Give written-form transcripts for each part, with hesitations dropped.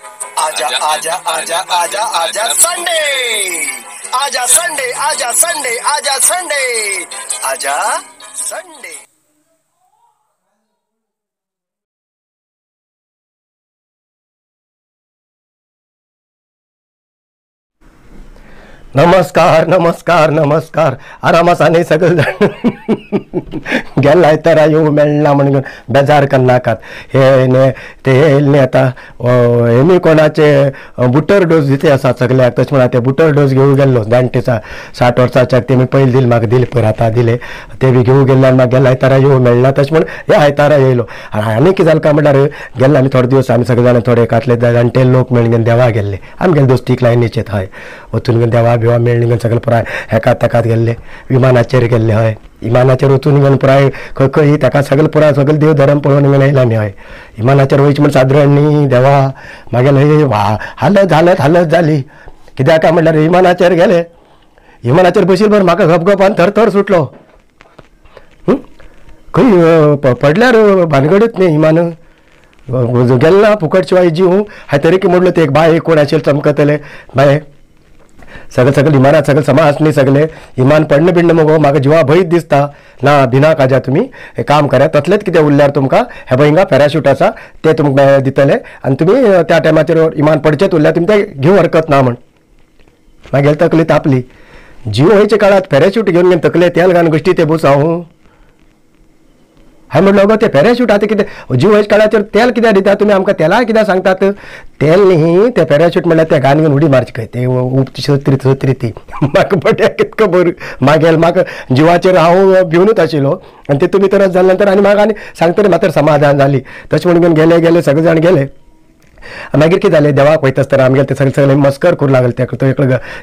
आजा आजा आजा आजा आजा संडे, आजा संडे, आजा संडे, आजा संडे, आजा संडे। नमस्कार नमस्कार नमस्कार. आरामासाने सगळं गेलाय तर येऊ मेळना म्हणून बेजार करनाकात. हे ने ते ने आता हेमी कोणाचे बुटर डोस दिते आसा सगळ्याक. तशें म्हणा ते बुटर डोस घेवूं गेल्लो जाणटेचा 60 वर्साच्याक. ते मी पयलीं दिले म्हाका दिले पयर आतां दिले ते बी घेवूं गेल्ले आनी म्हाका गेल्या आयतारा येवं मेळना. तशें म्हण हे आयतारा येयलो. आनी कितें जालें काय म्हणल्यार गेल्ले आमी थोडे दिवस आमी सगळे जाण थोडे एकातले जाणटे लोक मेळून देवा गेल्ले. आमी गेले दोस्तीक लायनीचे हय वचून घेवन देवा बिवा मेळून घेवन सगळे पुराय हेकात तेकात गेल्ले. विमानाचेर गेल्ले हय. विमानाचेर वचून घेवन पुराय खंय खंय तेका सगळे पुराय सगळे देव धर्म पळोवन घेवन येयला आमी हय. विमानाचेर वयचे म्हण सादारण न्ही देवा मागेले हालत हालत हालत जाली. कित्याक काय म्हणल्यार विमानाचेर गेले. विमानाचेर बशील बरं म्हाका गपगपान थरथर सुटलो. खंय पडल्यार भानगडीत न्ही विमान गेल्ला फुकट शिवाय जीव हाय तरी की म्हणलो ते एक बाय कोण आशिल्ले चमकतले बाय सगळे सगळे विमानात सगळे समाज न्ही सगळे विमान पडणं बिडणं मगो म्हाका जिवा भंयच दिसता. ना भिना काजा तुमी हे काम करात तसलेच कितें उरल्यार तुमकां हे पळय हिंगा पॅराशूट आसा ते तुमकां दितले आनी तुमी त्या टायमाचेर विमान पडचेच उरल्यार तुमी ते घेवं हरकत ना म्हण. मागीर तकली तापली. जीव वयच्या काळात पॅराशूट घेवन तकले तेल घालून गोश्टी ते बस हांव हांवें म्हणलो गो ते पॅराशूट आतां कितें जीव वयच्या काळाचेर तेल कित्याक दिता तुमी आमकां तेला कित्याक सांगतात. तेल न्ही ते पॅराशूट म्हणल्यार ते घान घेवन उडी मारची खंय ते उपची सत्री ती म्हाका बड्या कितको बरो मागेल म्हाका जिवाचेर हांव भिवनूच आशिल्लो आनी ते तुमी तरच जाले नंतर आनी म्हाका आनी सांगतरी मात्र समाधान जाली. तशें म्हणून घेवन गेले सगळे जाण गेले. मागीर कितें जालें देवाक वयता आसतना आमगेले ते सगळे सगळे मस्कर करूं लागले. ताका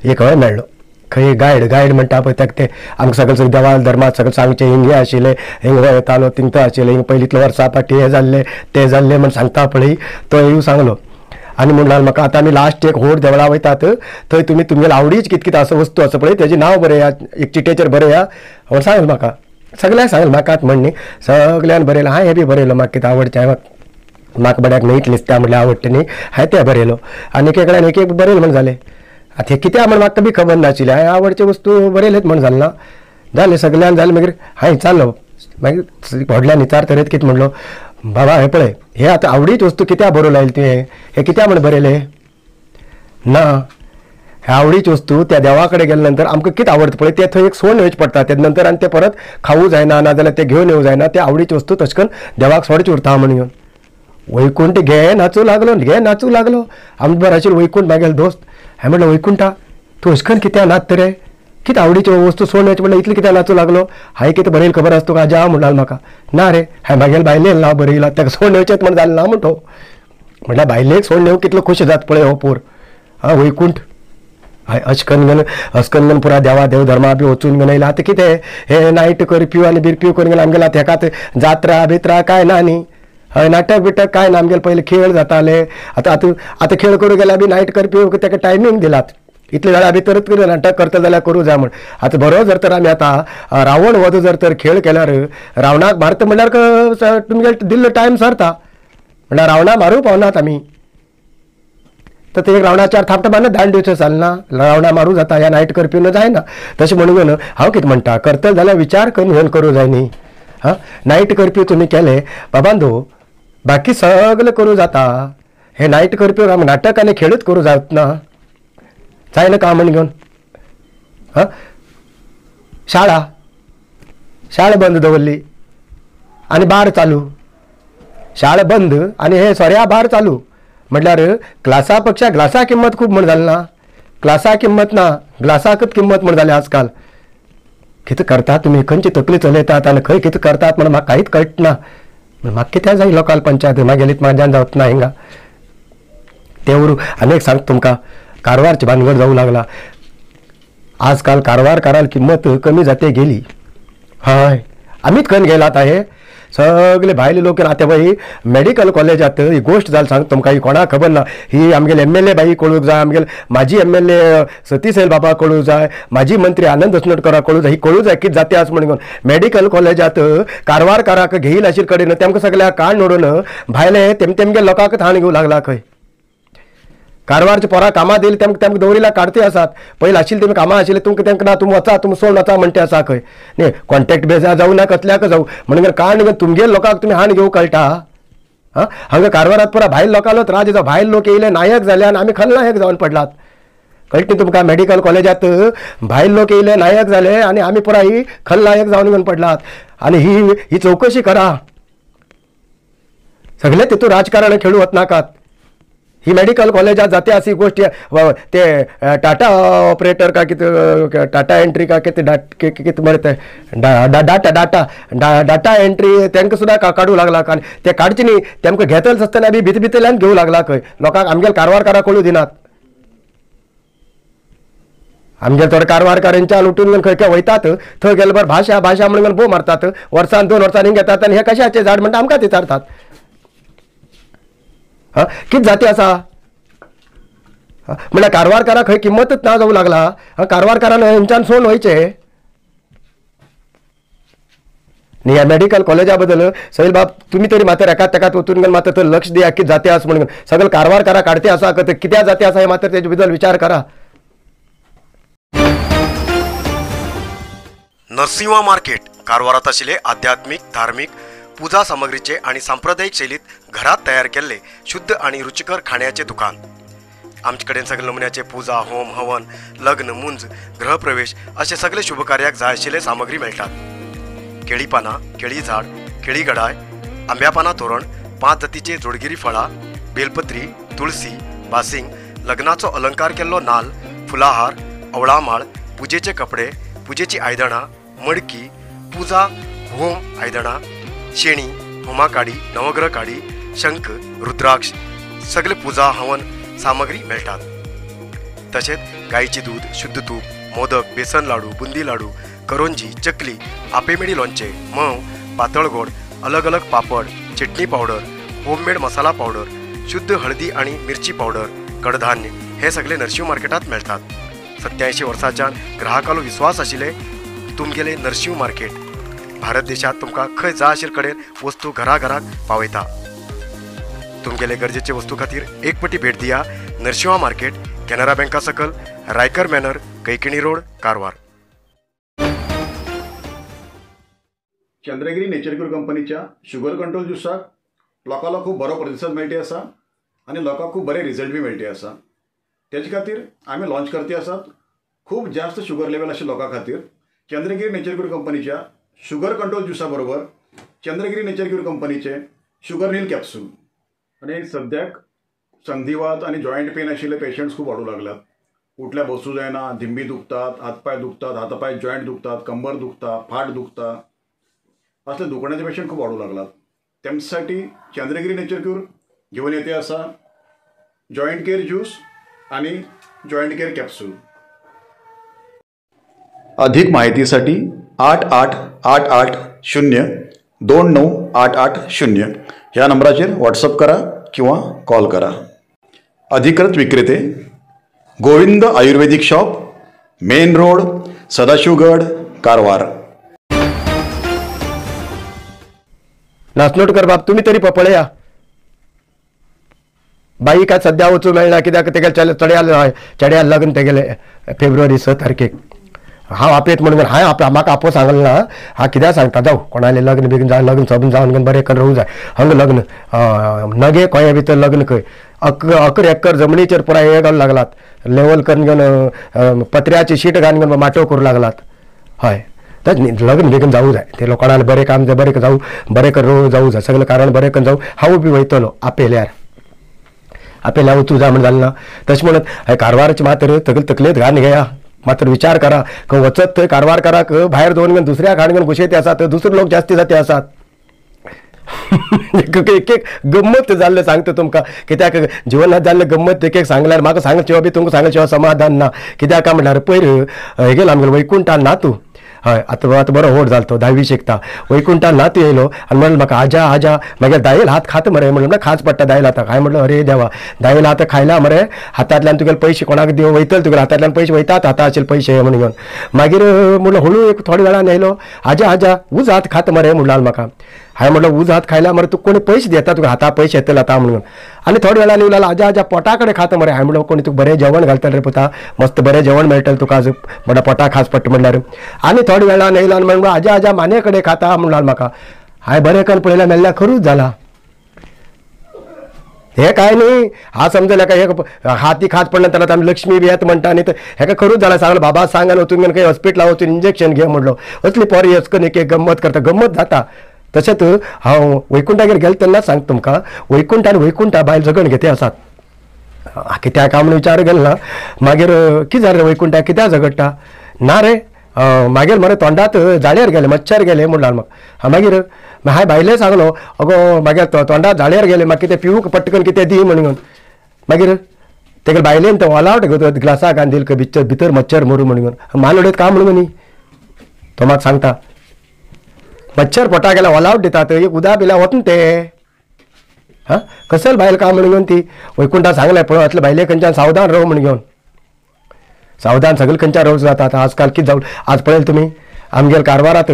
एक हय मेळ्ळो खंय गायड म्हणटा पळय ताका ते आमकां सगळे देवा धर्मात सगळे सांगचे हिंग आशिल्ले हिंग येतालो थिंग तो आशिल्ले हिंग पयलींतल्या वर्सा फाटीं हे जाल्ले ते जाल्ले म्हण सांगता पळय तो येवं सांगलो. आनी म्हणलो म्हाका आतां आमी लास्ट एक व्हड देवळा वयतात थंय तुमी तुमगेले आवडीच कितें कितें असो वस्तू आसा पळय तेजें नांव बरया एक चिटेचेर बरया म्हण सांगलें म्हाका. सगळ्यांक सांगलें म्हाकाच म्हणनी सगळ्यान बरयलो. हांवें बी बरयलो म्हाका कितें आवडचें म्हाका बड्याक मेळटलें दिसता म्हणल्यार आवडटा न्ही हांवें तें बरयलो आनी एके कडेन एक बरयलो म्हण जालें. आतां हें कित्याक म्हण म्हाका बी खबर नाशिल्लें हांवें आवडचे वस्तू बरयलेत म्हण जालें ना जालें सगळ्यान जालें. मागीर हांवें चाललो मागीर व्हडल्यान विचारतरेत कितें म्हणलो बाबा हे पळय हे आतां आवडीच वस्तू कित्याक बरोवन लायले तुवें हे कित्याक म्हण बरयलें ना हे आवडीची वस्तू त्या देवा कडेन गेले नंतर आमकां कितें आवडटा पळय ते थंय एक सोडून येवचें पडटा ते नंतर आनी ते परत खावूं जायना नाजाल्यार ते घेवन येवं जायना. ते आवडीची वस्तू तशें करून देवाक सोडची उरता म्हण घेवन वैकुंठ घे नाचूं लागलो आमचे बरें आशिल्लो वैकुंठ म्हागेलो दोस्त. हांवें म्हणलें वैकुंठा तूं अशें करून कित्याक नाच रे कितें आवडीच्यो वस्तू सोडून येवचें म्हणल्यार इतलें कित्याक नाचूं लागलो. हांवें कितें बरयलें खबर आसा तुका जा म्हणटालो म्हाका. ना रे हांवें म्हागेल्या बायलेन नांव बरयलां ताका सोडून येवचेंच म्हण जालें ना म्हणटो म्हणल्यार बायलेक सोडून येवं कितलो खोशी जाता पळय हो पोर वैकुंठ. हय अशें करून पुराय देवा देव धर्मा बी वचून घेवन येयला. आतां कितें हे नायट कर्फ्यू आनी बिरफ्यू करून गेले आमगेले तेकात जात्रा बित्रा काय ना न्ही हय नाटक बिटक काय ना आमगेले पयलीं खेळ जाताले. आतां खेळ करूं गेल्यार बी नायट कर्फ्यू ताका टायमींग दिलात इतले वेळा भितरच नाटक करता जाल्यार करूं जाय म्हण. आतां बरो जर तर आमी आतां रावण वध जर तर खेळ केल्यार रावणाक मारता म्हणल्यार तुमगेले दिल्लो टायम सरता म्हणल्यार रावणाक मारूं पावनात आमी. तर ते रावणाच्यार थापटा मारना धाड दिवचें चलना रावणा मारूं जाता ह्या नायट कर्फ्यून जायना. तशें म्हणून हांव कितें म्हणटा करतले जाल्यार विचार करून घेवन करूं जाय न्ही. नायट कर्फ्यू तुमी केले बाबांदो बाकी सगळें करूं जाता हे नायट कर्फ्यू आमी नाटक आनी खेळूच करूं जावच ना जायना का म्हण घेवन. शाळा बंद दवरली आनी बार चालू शाळा बंद आनी हे सोऱ्या बार चालू म्हटल्यार ग्लासा पेक्षा ग्लासा किंमत खूब म्हण जालें ना. ग्लासा किंमत ना ग्लासाकच किंमत म्हण जाली आजकाल. कितें करतात तुमी खंयची तकली चलयतात आनी खंय कितें करतात म्हण म्हाका कांयच कळटना. म्हाका कित्याक जाय लोकल पंचायत मागेलीत म्हाज्यान जावच ना हिंगा. ते व्हरून आनी एक सांगता तुमकां कारवारची भानगड जावं लागला. आजकाल कारवारकाराल किंमत कमी जाते गेली. हय आमीच खंय गेलात हे सगळे भायले लोक आतां पळय मेडिकल कॉलेजात ही गोश्ट जाली सांगता तुमकां ही कोणाक खबर ना. ही आमगेले MLA बाई कळूंक जाय आमगेले माजी MLA सतीश बाबा कळूंक जाय माजी मंत्री आनंद अस्नोडकराक कळूंक जाय ही कळूंक जाय कितें जाते आसा म्हणून मेडिकल कॉलेजात कारवारकाराक घेयील आशिल्ले कडेन तेमकां सगळ्याक काण ओडून भायले तेमगे लोकांक थाण घेवंक लागला खंय. कारवारचे पोरा कामां दिली तेमकां दवरिला काडते आसात. पयलीं आशिल्ली तेमी कामां आशिल्ली तुमकां तेंकां ना तुमी वचा तुमी सोड वचा म्हणटे आसा खंय न्ही. कॉन्टॅक्ट बेजार जावं ना कसल्याक जावं म्हणून कारण तुमगे लोकांक तुमी हाण घेवं कळटा. हांगा कारवारात पुरा भायल लोकांलो त्रास जाता. भायल लोक येयले नायक जाले आनी आमी खलनायक जावन पडलात. कळटा तुमकां मेडिकल कॉलेजात भायल लोक येयले नायक जाले आनी आमी पुरा ही खलनायक जावन घेवन पडलात. आनी ही चवकशी करा. सगळे तितून राजकारण खेळू वच नाकात. ही मेडिकल कॉलेजात जाते अशी गोष्टी ते टाटा ऑपरेटर का कितें टाटा एंट्री का कितें कितें म्हणते डाटा एंट्री तांकां सुद्दां काडूं लागला. आनी ते काडचे न्ही तेमकां घेतले आसतना बी भितरल्यान घेवं लागला खंय. लोकांक आमगेले कारवारकारां कळूं दिनात. आमगेले थोडे कारवारकारांच्या लुटून खंय खंय वयतात थंय गेले बरें भाशा भाशा म्हणून भोव मारतात. वर्सान 2 वर्सांनी घेतात आनी हे कशाचें झाड म्हणटा आमकां विचारतात. कित जाती आसा म्हळ्यार कारवारकाराक खंय किंमतच ना जावं लागला. कारवारकारान हेंच्यान सोडून वयचे न्ही. ह्या मेडिकल कॉलेजा बद्दल सैल बाब तुमी तरी मात्र एकाच तेकात वचून मात्र थंय लक्ष दिया कितें जाती आसा म्हणून. सगळे कारवारकारां काडते आसा कित्याक जाती आसा हे मात्र तेजे बद्दल विचार करा. नरसिंवा मार्केट कारवारात आशिल्ले आध्यात्मिक धार्मिक पूजा सामग्रीचे आणि सांप्रदायिक शैलीत घरात तयार केल्ले शुद्ध आणि रुचिकर खाण्याचे दुकान. आमचे कडेन सगळे नमुन्याचे पूजा होम हवन लग्न मुंज गृहप्रवेश असे सगळे शुभकार्याक जाय आशिल्ले सामग्री मेळटात. केळी पानां केळी झाड केळी गडाय आंब्या पानां तोरण 5 जातीचे जोडगिरी फळां बेलपत्री तुळसी बासिंग लग्नाचो अलंकार केल्लो नाल फुलाहार अवळा माळ पूजेचे कपडे पूजेची आयदनां मडकी पूजा होम आयदनां शेणी होमा काडी नवग्रह काडी शंख रुद्राक्ष सगळे पूजा हवन सामग्री मेळटात. तशेंच गायीचे दूध शुद्ध तूप मोदक बेसन लाडू बुंदी लाडू करंजी चकली आपेमेडी लोणचे मव पातळ गोड अलग अलग पापड चटणी पावडर होममेड मसाला पावडर शुद्ध हळदी आणि मिरची पावडर कडधान्य हे सगळे नरशिंव मार्केटात मेळटात. 87 वर्सांच्यान ग्राहकालो विश्वास आशिल्ले तुमगेले नरशिंव मार्केट भारत देशात तुमकां खंय जाय आशिल्ले कडेन वस्तू घराघराक पावयता. तुमगेले गरजेचे वस्तू खातीर एक पटी भेट दिया. नरशिंवा मार्केट कॅनरा बँका सकल रायकर मॅनर कैकिणी रोड कारवार. चंद्रगिरी नेचरक्यूर कंपनीच्या शुगर कंट्रोल ज्युसाक लोकांना खूब बरो प्रतिसाद मेळटी आसा आनी लोकांक खूब बरे रिजल्ट बी मेळटी आसा. तेजे खातीर आमी लॉन्च करते आसात. खूब जास्त शुगर लेवल आशिल्ल्या लोकां खातीर चंद्रगिरी नेचरक्यूर कंपनीच्या शुगर कंट्रोल ज्युसा बरोबर चंद्रगिरी नेचरक्यूर कंपनीचे शुगर नील कॅप्सूल. आनी सद्याक संधिवात आनी जॉयंट पेन आशिल्ले पेशंट्स खूब वाडूंक लागल्यात. उठल्या बसूं जायना धिंबी दुखतात हातपाय दुखतात हातापाय जॉयंट दुखतात कंबर दुखता फाट दुखता असले दुखण्याचे पेशंट खूब वाडूंक लागलात. त्यांच्यासाठी चंद्रगिरी नेचरक्यूर घेवन येते आसा जॉयंट केअर ज्यूस आणि जॉइंट केअर कॅप्सूल. अधिक माहितीसाठी 8888029880 ह्या नंबराचेर व्हॉट्सअप करा किंवा कॉल करा. अधिकृत विक्रेते Govind Ayurvedic shop main road Sadashivgad Karwar. Nachnotkar बाब तुमी तरी पळया बाई काय सध्या वचूं मेळना कित्याक तेगे चेड्या लग्न तेगेले फेब्रुवारी 6 तारखेक. हांव आपयत म्हणून हांवें म्हाका आपोवंक सांगलें ना. हांव कित्याक सांगता जावं कोणालें लग्न बिग्न जावन लग्न सबन जावन बरें करून रोवूं जाय. हांगा लग्न नगे कोया भितर लग्न खंय अकर एकर जमनीचेर पुराय हे घालूंक लागलात लेवल करून घेवन पत्र्याची शीट घालून घेवन माटोव करूं लागलात. हय लग्न बेगीन जावूं जाय. ते लोकांना बरें काम जाय बरें जावं बरें करून जावूं जाय. सगळें कारण बरें करून जावं. हांव बी वयतलो आपयल्यार वचूं जाय म्हण जालें ना. तशें म्हणत कारवाराची मात्र तकलेत घालून घेया. मात्र विचार करा वचत थंय कारवारकाराक भायर दोन घेवन दुसऱ्या खाण घेवन घुशेते आसात दुसरे लोक जास्ती जाते आसात. एक एक गंमत जाल्लें सांगता तुमकां कित्याक जिवनात जाल्लें गंमत एक सांगल्यार म्हाका सांगचें बी तुमकां सांगचें समाधान ना. कित्याक म्हणल्यार पयर हे गेलो आमगेलो वैकुंठान नातू. हय आतां बरो व्हड जालो तो 10वी शिकता. वैकुंठान नातू येयलो आनी म्हणलें म्हाका आजा आजा मागीर दायल हात खात मरे म्हणलें खाच पडटा दायल हाताक. हांवें म्हणलें अरे देवा दायल हात खायला मरे हातांतल्यान तुगेले पयशे कोणाक दिवं वयतले तुगेले हातांतल्यान पयशे वयतात हाता आशिल्ले पयशे म्हणून घेवन. मागीर म्हणलो हळू एक थोड्या वेळान येयलो आजा आजा उज हात खात मरे म्हणलो म्हाका. हांवें म्हटलं उज हात खायला मरे तुका कोणी पयशे देता तुका हाता पयशे येतले आता म्हणून आनी थोड्या वेळान उरला आजा आजा पोटा कडेन खाता मरे हांवें म्हणलो कोणी तुका बरें जेवण घालतले रे पुता मस्त बरें जेवण मेळटलें तुका आज म्हणटा पोटा खास पडटा म्हणल्यार आनी थोड्या वेळान येयलो आनी म्हणलो आजा आजा माने कडेन खाता म्हणलो म्हाका हांवें बरें करून पळयल्यार मेळ्ळ्यार खरूच जाला हे काय नाही हा समजलं का हे हाती खास पडलं त्याला आम्ही लक्ष्मी बी येत म्हणटा आणि हेका खरूच झाला सांगलं बाबा सांगान वचून काही हॉस्पिटलां वचून इंजेक्शन घे म्हणलो असली पोरी येचकन एक गंमत करता गंमत जाता तशेंच हांव वैकुंठागेर गेले तेन्ना सांगता तुमकां वैकुंठ आनी वैकुंठा भायल झगण घेते आसात कित्याक हांव म्हणून विचार गेलो ना मागीर कितें जालें वैकुंठा कित्याक झगडटा ना रे मागीर मरे तोंडात जाळ्यार गेले मच्छर गेले म्हणलो म्हाका मागीर हांवें बायले सांगलो अगो मागीर तोंडात जाळ्यार गेले म्हाका कितें पिवूंक पटकन कितें दी म्हणून मागीर तेका बायलेन तो ऑल आवट ग्लासाक घाल भितर मच्छर मरू म्हणून मान उडयत काम म्हणून न्ही तो म्हाका सांगता मच्छर पोटा गेला ऑल आवट दितात एक उदा बिला वता ते हां कसल बायल काम म्हणून ती वैकुंठा सांगलें पळय असले बायले खंयच्यान सावधान राव म्हण घेवन सावधान सगळे खंयच्या रोज जातात आजकाल कितें जावन आज पळयलें तुमी आमगेर कारवारात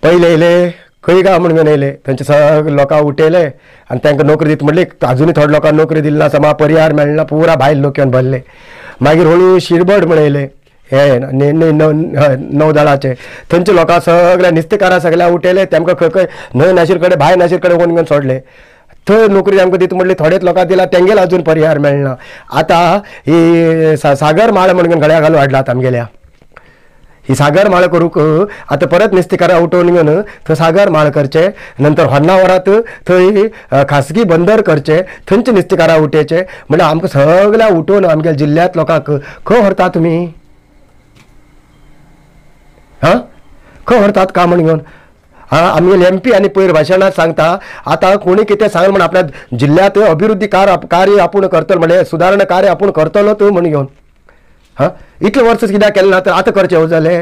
पयले येयले खंय गा म्हणून येयले थंयचे सगळे लोकांक उठयले आनी तांकां नोकरी दिता म्हणले आजुनूय थोडे लोकांक नोकरी दिली ना समा परिहार मेळना पुरा भायल लोक येवन भरले मागीर हळू शिरबड म्हण येयले हे नौदळाचे थंयचे लोकांक सगळ्या नुस्तेकारां सगळ्या उठयले तांकां खंय खंय न्हंय नाशीर कडेन भायर नाशीर कडेन कोण घेवन सोडले थंय नोकरी तांकां दिता म्हणले थोडेच लोकांक दिला तेंगेला अजून परिहार मेळना आतां ही सागर माळ म्हणून गळ्या घालून हाडलात आमगेल्या ही सागर माळ करूंक आतां परत नुस्तेकारां उठोवन घेवन थंय सागर माळ करचे नंतर होन्नावरात थंय खासगी बंदर करचे थंयचे नुस्तेकारां उठयचे म्हणजे आमकां सगळ्या उठोवन आमगे जिल्ल्यांत लोकांक खंय व्हरता तुमी हां खंय व्हरतात काम म्हण घेवन आमगे MP आनी पयर भाशणांत सांगता आतां कोणी कितें सांगलें म्हण आपल्या जिल्ल्यांत अभिवृद्धी कार्य आपूण करतलो म्हणजे सुदारणा कार्य आपूण करतलो तूं म्हण घेवन हां इतले वर्स कित्याक केलें ना तर आतां करचें जालें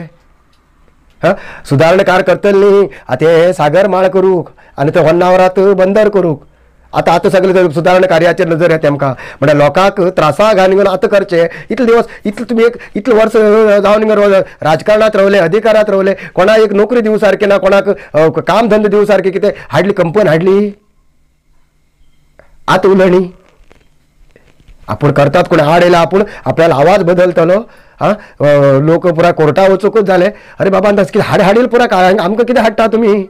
हां सुदारणा कार्य करतले न्ही आतां हे सागर माळ करूंक आनी ते होन्नावरात बंदर करूंक आतां सगळे सुदारणा कार्याचेर नजर येता आमकां म्हणल्यार लोकांक त्रासाक घालून घेवन आतां करचें इतले दिवस इतले तुमी इतले वर्स जावन राजकारणांत रावले अधिकारांत रावले कोणाक एक नोकरी दिवं सारकी ना कोणाक काम धंदो दिवं सारकी कितें हाडली कंपनी हाडली आतां उलणी आपूण करतात कोणी आड येयला आपूण आपल्याला आवाज बदलतलो हां लोक पुरा कोर्टा वचूंकूच जाले अरे बाबा तस कितें हाडील पुरा आमकां कितें हाडटा तुमी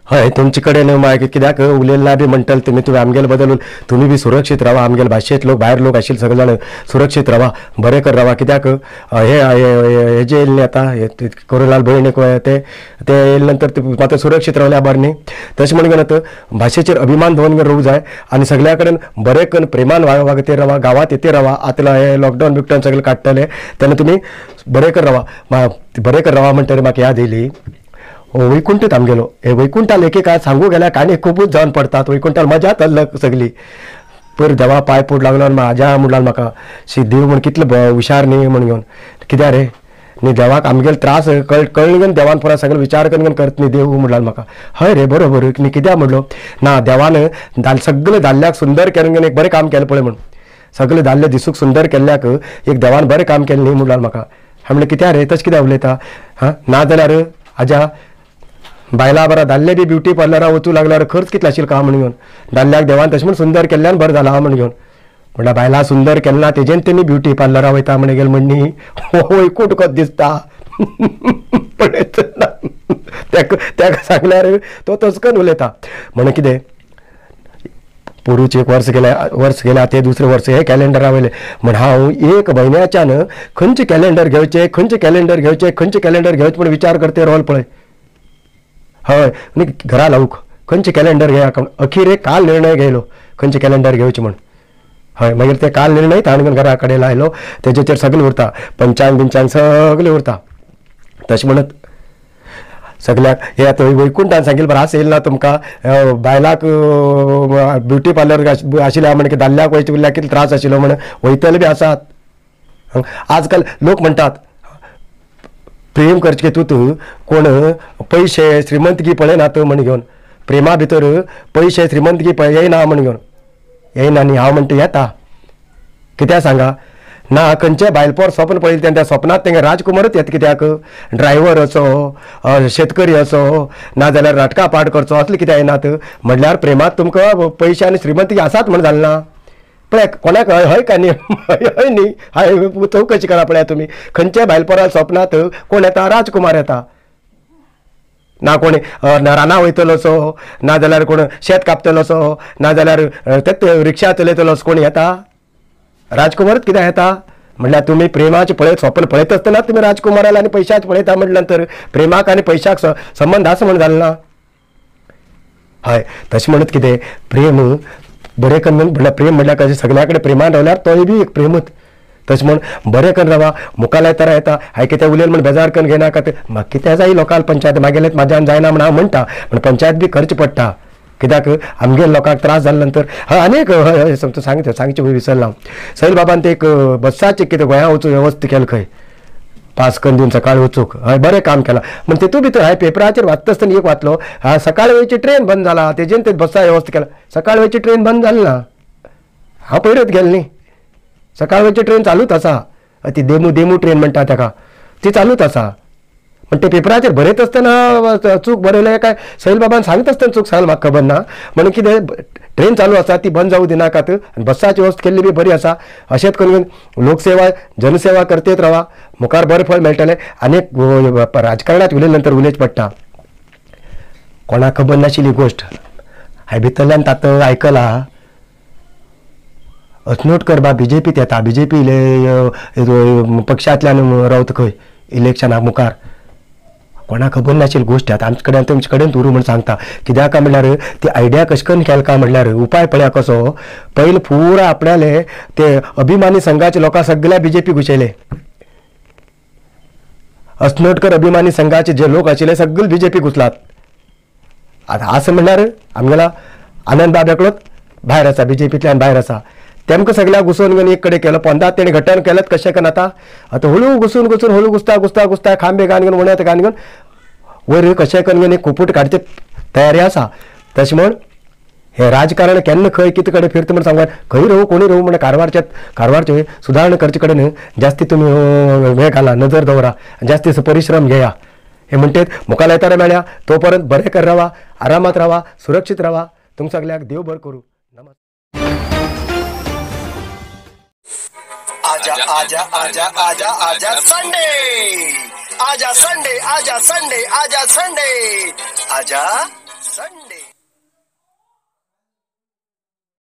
हय तुमचे कडेन मागीर कित्याक उलयला बी म्हणटले तुमी आमगेले बदलून तुमी बी सुरक्षीत रावा आमगेले भाशेंत लोक भायर लोक आशिल्ले सगळे जाण सुरक्षीत रावा बरें कर रावा कित्याक हे जे येयल्ले आतां कोरोनाल भयण ते येयले नंतर मात्र सुरक्षीत रावल्या बरें न्ही तशें म्हणून आतां भाशेचेर अभिमान दवरून रावूंक जाय आनी सगळ्या कडेन बरें करून प्रेमान वागते रावा गांवांत येते रावा आतां हे लॉकडावन बिकडावन सगळे काडटले तेन्ना तुमी बरें कर रावा बरें कर रावा म्हणटरी म्हाका याद येयली वैकुंठीत आमगेलो हे वैकुंठाल एक सांगू गेल्यार काणी खूबच जावन पडतात वैकुंठाल मजात सगळी पयर देवा पांय पड लागलो आनी म्हाज्या म्हणल्यार म्हाका देव म्हण कितले हुशार न्ही म्हण घेवन कित्याक रे न्ही देवाक आमगेले त्रास कळ्ळें घेवन देवान पुरा सगळे विचार करून करता न्ही देव म्हणल्यार म्हाका हय रे बरोबर न्ही कित्याक म्हणलो ना देवान सगळे दाल्ल्याक सुंदर केलें घेवन एक बरें काम केलें पळय म्हण सगळे दाल्ले दिसूक सुंदर केल्ल्याक एक देवान बरें काम केलें न्ही म्हणल्यार म्हाका हांवें म्हणलें कित्याक रे तशें कित्याक उलयता हां ना जाल्यार हाज्या बायला बरा दाल्ले बी ब्युटी पार्लरां वचूं लागल्यार खर्च कितले आशिल्लो काय म्हण घेवन दाल्ल्याक देवान तशें म्हण सुंदर केल्ल्यान बरें जाला म्हण घेवन म्हणल्यार बायलां सुंदर केलें ना तेजेन तेणी ब्युटी पार्लरां वयता म्हण गेल म्हणनी वैकूंठ कसो दिसता पळयत ताका सांगल्यार तो तसकन उलयता म्हण कितें पोरूच एक वर्स गेल्या ते दुसरे वर्स हे कॅलेंडरा वयले म्हण हांव एक म्हयन्याच्यान खंयचे कॅलेंडर घेवचे खंयचे कॅलेंडर घेवचे म्हण विचार करते रोल पळय हय आनी घरा लावूक खंयचे कॅलेंडर घेया अखीर एक काल निर्णय घेयलो खंयचे कॅलेंडर घेवचे म्हण हय मागीर ते काल निर्णय ताणें घरा कडेन लायलो तेजेचेर सगळें उरता पंचांग बिंचांग सगळें उरता तशें म्हणत सगळ्याक हे आतां वैकुंठान सांगिल्लें बरें आस येयलें ना तुमकां बायलाक ब्युटी पार्लर आशिल्ल्या म्हणजे दाल्ल्याक वयचे उरल्यार कितलो त्रास आशिल्लो म्हण वयतले बी आसात आजकाल लोक म्हणटात प्रेम करचे तूं कोण पयशे श्रीमंतगी पळयनात म्हण घेवन प्रेमा भितर पयशे श्रीमंतगी येयना म्हण घेवन येयना न्ही हांव म्हणटा येता कित्याक सांगा ना खंयचे भायलपोर स्वप्न पळयलें तेन्ना त्या स्वप्नांत तेंगे राजकुमारच येता कित्याक ड्रायव्हर असो शेतकरी असो नाजाल्यार राटका पाट करचो असले कित्याक येनात म्हणल्यार प्रेमात तुमकां पयशे आनी श्रीमंती आसात म्हण जालें ना पळय कोणाक हय का न्ही हय न्ही हाय चवकशी करा पळया तुमी खंयच्या भायलपोरा स्वप्नांत कोण येता राजकुमार येता ना कोणी रानां वयतलो असो नाजाल्यार कोण शेत कापतलो असो नाजाल्यार तेच रिक्षा चलयतलो असो कोण येता राजकुमारच कित्याक येता म्हणल्यार तुमी प्रेमाचे पळयत स्वप्न पळयत आसतना तुमी राजकुमाराला आनी पयशांच पळयता म्हटल्या नंतर प्रेमाक आनी पयशाक संबंध आसा म्हण जालें ना हय तशें म्हणत कितें प्रेम बरें करून म्हणल्यार प्रेम म्हणल्यार कशें सगळ्या कडेन प्रेमान रावल्यार तोय बी एक प्रेमूच तशें म्हण बरें करून रावा मुखार येताना येता हांवें कितें उलयलें म्हण बेजार करून घेनाका म्हाका कितें जाय लोकल पंचायत म्हागेलें म्हाज्यान जायना म्हण हांव म्हणटा पूण पंचायत बी खर्च पडटा कित्याक आमगे लोकांक त्रास जाले नंतर हय आनीक हय सांगचें विसरलां सैल बाबान ते एक बसाचें कितें गोंया वचूंक वेवस्था केलें खंय पास करून दिवन सकाळी वचूंक हय बरें काम केलां म्हण तितून भितर हांवें पेपराचेर वाचता आसतना एक वाचलो सकाळी वयची ट्रेन बंद जाला तेजेन ते बसा वेवस्था केला सकाळी वयची ट्रेन बंद जाली ना हांव पयरत गेलें न्ही सकाळी वयची ट्रेन चालूच आसा ती देमू ट्रेन म्हणटा ताका ती चालूच आसा पण ते पेपराचेर बरयत आसतना चूक बरयलें काय सैल बाबान सांगता आसतना चूक सांगलें म्हाका खबर ना म्हणून कितें ट्रेन चालू आसा ती बंद जावं दिनाकात आनी बसाची वेवस्था केल्ली बी बरी आसा अशेंच करून लोकसेवा जनसेवा करतेत रावा मुखार बरें फळ मेळटलें आनी राजकारणांत उलयले नंतर उलयच पडटा कोणाक खबर नाशिल्ली गोश्ट हांवें भितरल्यान तातूंत आयकलां अस्नोटकर बा बीजेपीत येता बीजेपी पक्षांतल्यान रावता खंय इलेक्शनाक मुखार कोणाक खबर नाशिल्ली गोश्ट आतां आमचे कडेन तुमचे कडेन उरू म्हण सांगता कित्याक काय म्हणल्यार ती आयडिया कशें करून केला काय म्हणल्यार उपाय पळया कसो पयलीं पुरा आपणाले ते अभिमानी संघाचे लोकां सगळ्या बीजेपी घुसयले अस्नोटकर अभिमानी संघाचे जे लोक आशिल्ले सगळे बीजेपी घुसलात आतां असं म्हणल्यार आमगेला आनंद बाब एकलोच भायर आसा बीजेपींतल्यान भायर आसा तेमकां सगळ्याक घुसोवन घेवन एक कडेन केलो पंदात तेणें घट्टन केलेत कशें करून आतां हळू घुसून हळू घुसता खांबे घालन घेवन उण्यात घालन घेवन वयर कशें करून घेवन एक कुपूट काडचे तयारी आसा तशें म्हण हे राजकारण केन्ना खंय कितें कडेन फिरता म्हण सांगून खंय रावू कोणी रावू म्हण कारवारचे सुदारणा करचे कडेन जास्ती तुमी हें घाला नजर दवरा जास्ती परिश्रम घेया हे म्हणटात मुखार येताना मेळ्या तो पर्यंत बरें कर रावा आरामात रावा सुरक्षीत रावा तुमकां सगळ्याक देव बरें करूं नमस्कार आजा आजा आजा आजा आजा संडे आजा संडे आजा संडे आजा संडे आजा